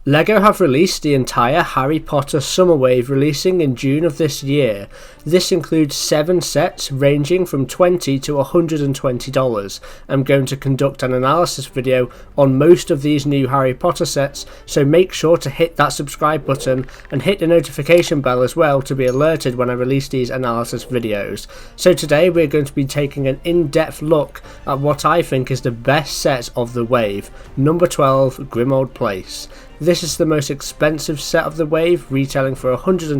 LEGO have released the entire Harry Potter summer wave, releasing in June of this year. This includes 7 sets ranging from $20 to $120. I'm going to conduct an analysis video on most of these new Harry Potter sets, so make sure to hit that subscribe button and hit the notification bell as well to be alerted when I release these analysis videos. So today we're going to be taking an in-depth look at what I think is the best set of the wave, number 12, Grimmauld Place. This is the most expensive set of the wave, retailing for $120,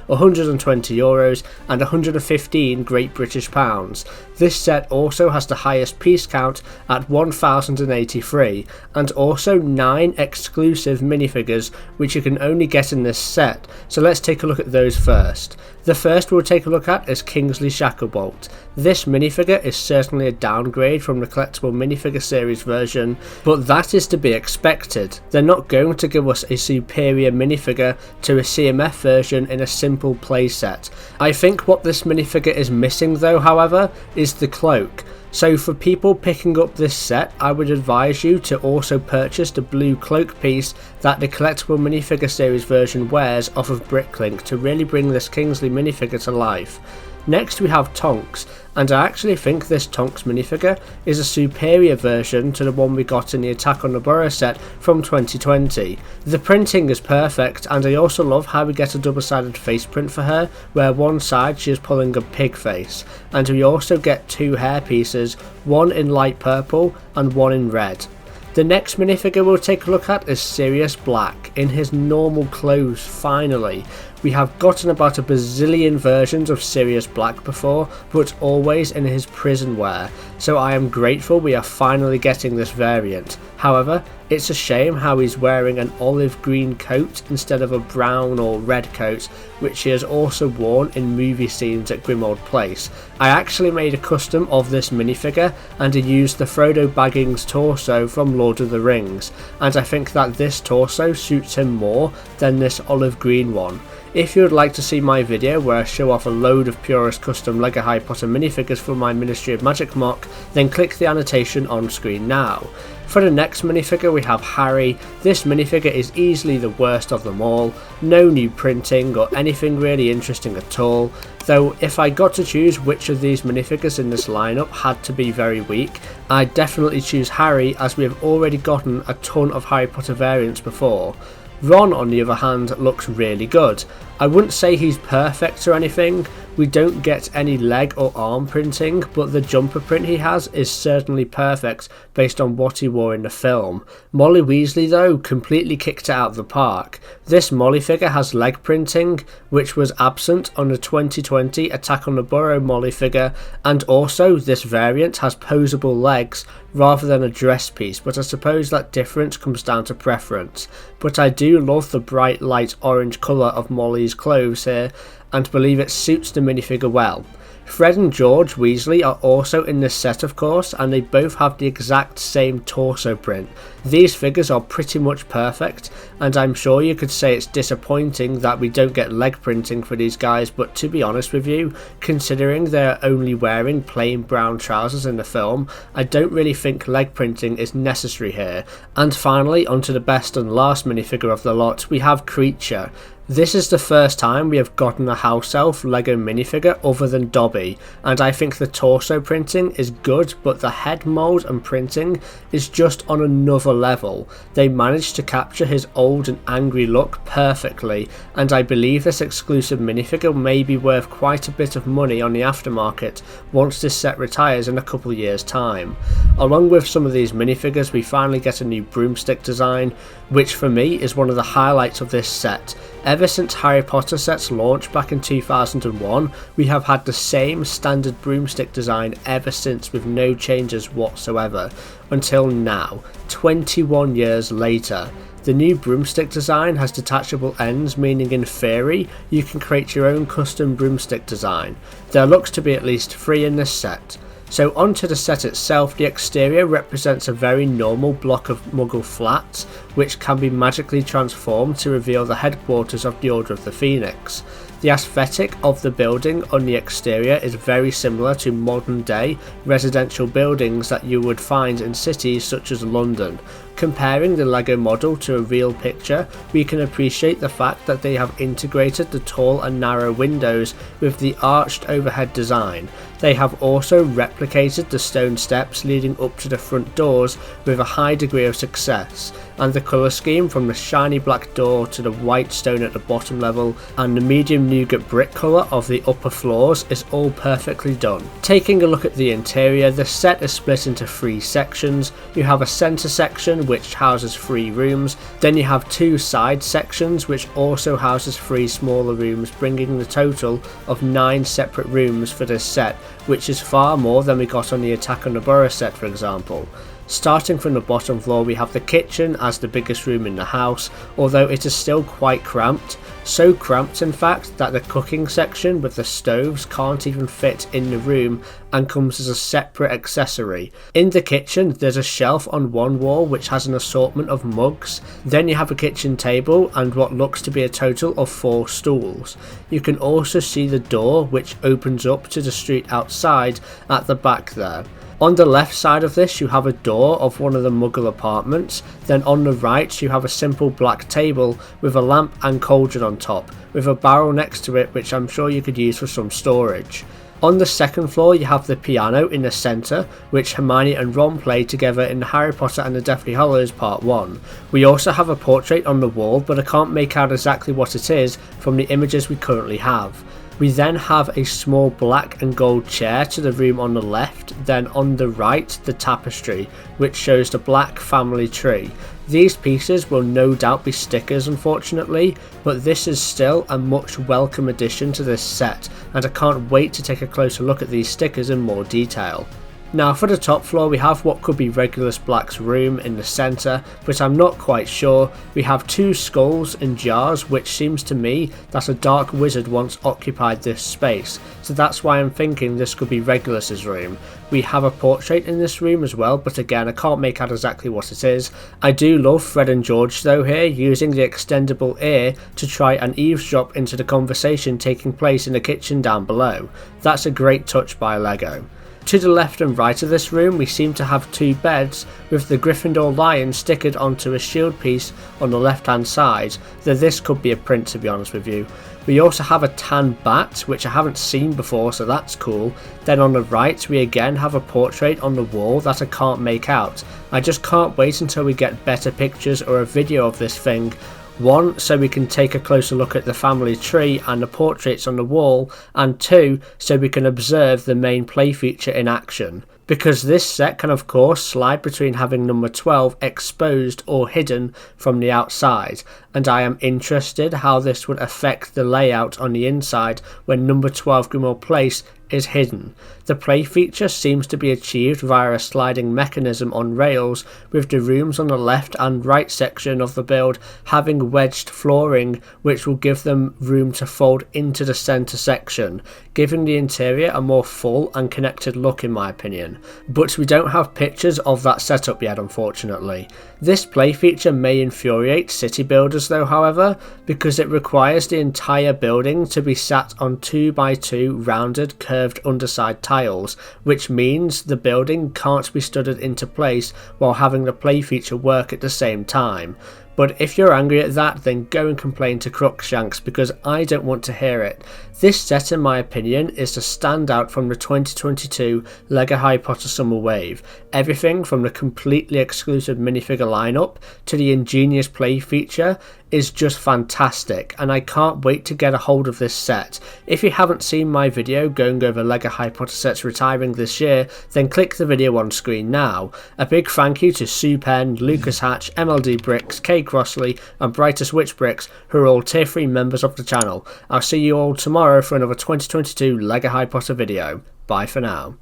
€120 and 115 Great British Pounds. This set also has the highest piece count at 1083 and also 9 exclusive minifigures which you can only get in this set, so let's take a look at those first. The first we'll take a look at is Kingsley Shacklebolt. This minifigure is certainly a downgrade from the collectible minifigure series version, but that is to be expected. They're not going to give us a superior minifigure to a CMF version in a simple playset. I think what this minifigure is missing though, however, is the cloak. So for people picking up this set, I would advise you to also purchase the blue cloak piece that the collectible minifigure series version wears off of Bricklink to really bring this Kingsley minifigure to life. Next we have Tonks, and I actually think this Tonks minifigure is a superior version to the one we got in the Attack on the Burrow set from 2020. The printing is perfect, and I also love how we get a double-sided face print for her, where one side she is pulling a pig face, and we also get 2 hair pieces, one in light purple and one in red. The next minifigure we'll take a look at is Sirius Black, in his normal clothes finally. We have gotten about a bazillion versions of Sirius Black before, but always in his prison wear, so I am grateful we are finally getting this variant. However, it's a shame how he's wearing an olive green coat instead of a brown or red coat, which he has also worn in movie scenes at Grimmauld Place. I actually made a custom of this minifigure, and I used the Frodo Baggins torso from Lord of the Rings, and I think that this torso suits him more than this olive green one. If you would like to see my video where I show off a load of purist custom LEGO Harry Potter minifigures for my Ministry of Magic mock, then click the annotation on screen now. For the next minifigure we have Harry. This minifigure is easily the worst of them all, no new printing or anything really interesting at all, though if I got to choose which of these minifigures in this lineup had to be very weak, I'd definitely choose Harry, as we have already gotten a ton of Harry Potter variants before. Ron, on the other hand, looks really good. I wouldn't say he's perfect or anything, we don't get any leg or arm printing, but the jumper print he has is certainly perfect based on what he wore in the film. Molly Weasley though completely kicked it out of the park. This Molly figure has leg printing, which was absent on the 2020 Attack on the Burrow Molly figure, and also this variant has posable legs rather than a dress piece, but I suppose that difference comes down to preference. But I do love the bright light orange colour of Molly's clothes here, and believe it suits the minifigure well. Fred and George Weasley are also in this set of course, and they both have the exact same torso print. These figures are pretty much perfect, and I'm sure you could say it's disappointing that we don't get leg printing for these guys, but to be honest with you, considering they're only wearing plain brown trousers in the film, I don't really think leg printing is necessary here. And finally, onto the best and last minifigure of the lot, we have Creature. This is the first time we have gotten a house elf LEGO minifigure other than Dobby, and I think the torso printing is good, but the head mould and printing is just on another level. They managed to capture his old and angry look perfectly, and I believe this exclusive minifigure may be worth quite a bit of money on the aftermarket once this set retires in a couple years time. Along with some of these minifigures, we finally get a new broomstick design, which for me is one of the highlights of this set. Ever since Harry Potter sets launched back in 2001, we have had the same standard broomstick design ever since, with no changes whatsoever, until now, 21 years later. The new broomstick design has detachable ends, meaning in theory you can create your own custom broomstick design. There looks to be at least 3 in this set. So onto the set itself, the exterior represents a very normal block of Muggle flats, which can be magically transformed to reveal the headquarters of the Order of the Phoenix. The aesthetic of the building on the exterior is very similar to modern day residential buildings that you would find in cities such as London, Comparing the LEGO model to a real picture, we can appreciate the fact that they have integrated the tall and narrow windows with the arched overhead design. They have also replicated the stone steps leading up to the front doors with a high degree of success, and the colour scheme from the shiny black door to the white stone at the bottom level and the medium nougat brick colour of the upper floors is all perfectly done. Taking a look at the interior, the set is split into 3 sections. You have a centre section which houses 3 rooms, then you have 2 side sections which also houses 3 smaller rooms, bringing the total of 9 separate rooms for this set, which is far more than we got on the Attack on the Burrow set, for example. Starting from the bottom floor, we have the kitchen as the biggest room in the house, although it is still quite cramped. So cramped in fact that the cooking section with the stoves can't even fit in the room and comes as a separate accessory. In the kitchen there's a shelf on one wall which has an assortment of mugs, then you have a kitchen table and what looks to be a total of 4 stools. You can also see the door which opens up to the street outside at the back there. On the left side of this you have a door of one of the Muggle apartments, then on the right you have a simple black table with a lamp and cauldron on top, with a barrel next to it which I'm sure you could use for some storage. On the second floor you have the piano in the centre, which Hermione and Ron play together in Harry Potter and the Deathly Hallows Part 1. We also have a portrait on the wall, but I can't make out exactly what it is from the images we currently have. We then have a small black and gold chair to the room on the left, then on the right the tapestry, which shows the black family tree. These pieces will no doubt be stickers unfortunately, but this is still a much welcome addition to this set, and I can't wait to take a closer look at these stickers in more detail. Now for the top floor we have what could be Regulus Black's room in the centre, but I'm not quite sure. We have 2 skulls in jars, which seems to me that a dark wizard once occupied this space, so that's why I'm thinking this could be Regulus's room. We have a portrait in this room as well, but again I can't make out exactly what it is. I do love Fred and George though here, using the extendable ear to try and eavesdrop into the conversation taking place in the kitchen down below. That's a great touch by LEGO. To the left and right of this room we seem to have 2 beds with the Gryffindor lion stickered onto a shield piece on the left hand side, though this could be a print to be honest with you. We also have a tan bat which I haven't seen before, so that's cool. Then on the right we again have a portrait on the wall that I can't make out. I just can't wait until we get better pictures or a video of this thing. 1, so we can take a closer look at the family tree and the portraits on the wall, and 2, so we can observe the main play feature in action. Because this set can of course slide between having number 12 exposed or hidden from the outside, and I am interested how this would affect the layout on the inside when number 12 Grimmauld Place is hidden. The play feature seems to be achieved via a sliding mechanism on rails, with the rooms on the left and right section of the build having wedged flooring which will give them room to fold into the centre section, giving the interior a more full and connected look in my opinion. But we don't have pictures of that setup yet unfortunately. This play feature may infuriate city builders though however, because it requires the entire building to be sat on 2x2 rounded curved underside tiles, which means the building can't be studded into place while having the play feature work at the same time. But if you're angry at that, then go and complain to Crookshanks, because I don't want to hear it. This set in my opinion is the standout from the 2022 LEGO Harry Potter Summer Wave. Everything from the completely exclusive minifigure lineup to the ingenious play feature is just fantastic, and I can't wait to get a hold of this set. If you haven't seen my video going over LEGO Harry Potter sets retiring this year, then click the video on screen now. A big thank you to Sue Penn, Lucas Hatch, MLD Bricks, Kay Crossley and Brightest Witch Bricks, who are all tier 3 members of the channel. I'll see you all tomorrow for another 2022 LEGO Harry Potter video. Bye for now.